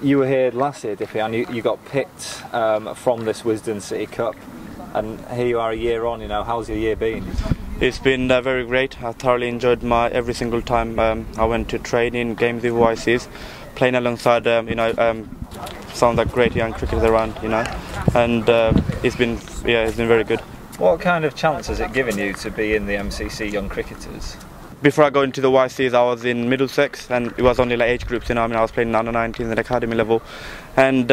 You were here last year, Dipayan. You got picked from this Wisden City Cup, and here you are a year on. You know, how's your year been? It's been very great. I thoroughly enjoyed every single time I went to training, games with YCs, playing alongside some of the great young cricketers around, and it's been very good. What kind of chance has it given you to be in the MCC Young Cricketers? Before I got into the YCs, I was in Middlesex, and it was only like age groups. I was playing under 19s at academy level, and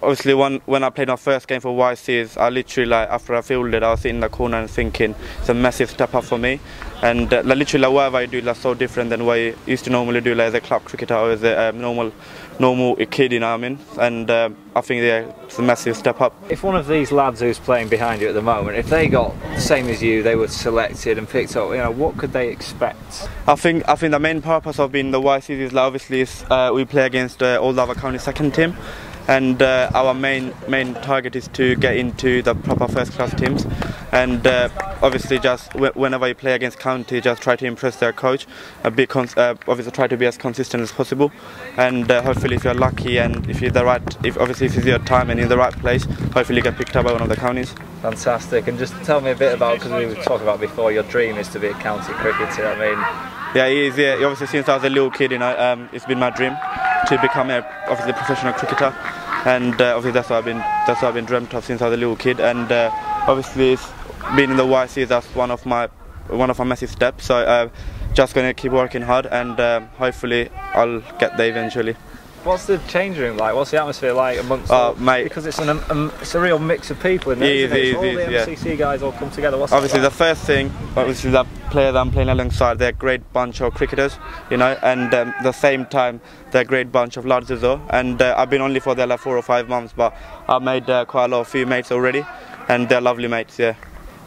obviously when I played my first game for YCs, I literally, after I fielded, I was sitting in the corner and thinking it's a massive step up for me, and literally whatever I do, so different than what I used to normally do, as a club cricketer or as a normal kid, and I think it's a massive step up. If one of these lads who's playing behind you at the moment, if they got the same as you, they were selected and picked up, what could they expect? I think the main purpose of being the YCs is obviously we play against all the other county second team, and our main target is to get into the proper first class teams, and obviously just whenever you play against county, just try to impress their coach, obviously try to be as consistent as possible, and hopefully if you're lucky and if it's your time and in the right place, hopefully you get picked up by one of the counties. Fantastic. And just tell me a bit about, because we were talking about before, your dream is to be a county cricketer. Yeah, it is. Yeah, obviously since I was a little kid, it's been my dream to become a professional cricketer, and obviously that's what I've been dreamt of since I was a little kid, and obviously being in the YCs, that's one of my massive steps. So just going to keep working hard, and hopefully I'll get there eventually. What's the change room like? What's the atmosphere like amongst mate, because it's a real mix of people in there, isn't it? All the MCC guys all come together. What's obviously like? The first thing, obviously the player that I'm playing alongside, they're a great bunch of cricketers, and the same time they're a great bunch of lads as well, and I've been only for there 4 or 5 months, but I've made quite a few mates already, and they're lovely mates. Yeah.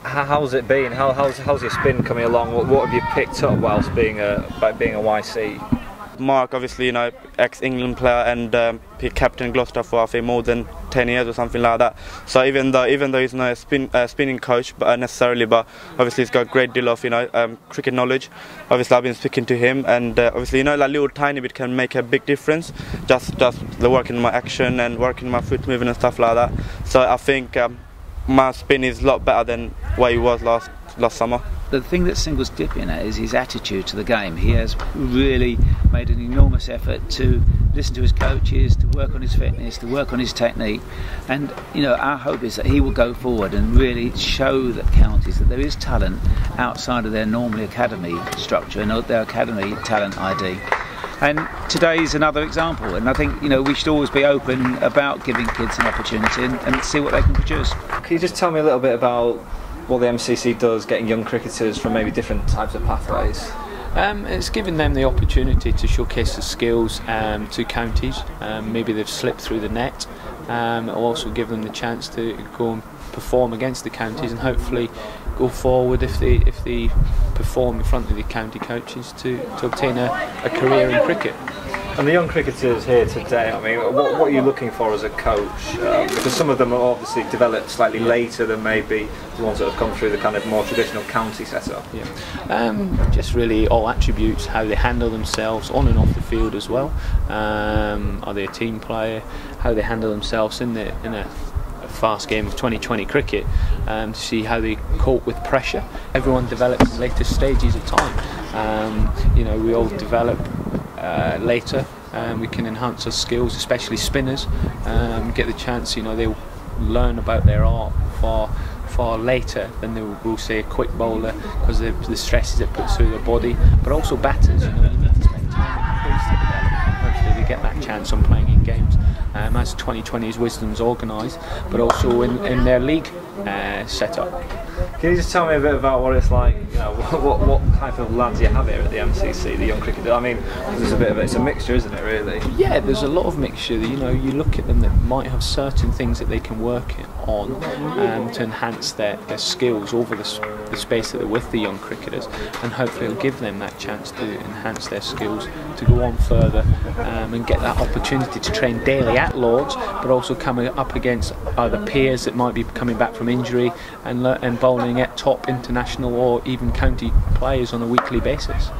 How's it been? How's your spin coming along? What have you picked up whilst being a YC? Mark, obviously, ex-England player, and he captained Gloucester for I think more than 10 years or something like that. So even though he's not a spinning coach, but obviously he's got a great deal of cricket knowledge. Obviously I've been speaking to him, and obviously little tiny bit can make a big difference. Just the working my action and working my foot movement and stuff like that. So I think my spin is a lot better than what it was last summer. The thing that singles Dipayan at is his attitude to the game. He has really made an enormous effort to listen to his coaches, to work on his fitness, to work on his technique, and our hope is that he will go forward and really show the counties that there is talent outside of their normal academy structure and their academy talent ID. And today is another example, and I think we should always be open about giving kids an opportunity and see what they can produce. Can you just tell me a little bit about what the MCC does, getting young cricketers from maybe different types of pathways? It's giving them the opportunity to showcase their skills to counties. Maybe they've slipped through the net. It'll also give them the chance to go and perform against the counties, and hopefully go forward if they perform in front of the county coaches to obtain a career in cricket. And the young cricketers here today, what are you looking for as a coach? Because some of them are obviously developed slightly later than maybe the ones that have come through the kind of more traditional county setup. Yeah, just really all attributes, how they handle themselves on and off the field as well. Are they a team player? How they handle themselves in a fast game of 2020 cricket, to see how they cope with pressure. Everyone develops in later stages of time. We all develop later. We can enhance our skills, especially spinners. Get the chance, they'll learn about their art far later than they will say a quick bowler, because of the stresses it puts through their body. But also batters, you need to spend time in the crease to develop. Hopefully they get that chance on playing in games. As 2020's Wisden's organised, but also in their league setup. Can you just tell me a bit about what it's like, what type of lads you have here at the MCC, the young cricketer? It's a mixture, isn't it, really? Yeah, there's a lot of mixture. You look at them that might have certain things that they can work on to enhance their skills over the space that they're with the young cricketers, and hopefully it'll give them that chance to enhance their skills, to go on further and get that opportunity to train daily at Lords, but also coming up against other peers that might be coming back from injury and bowling at top international or even county players on a weekly basis.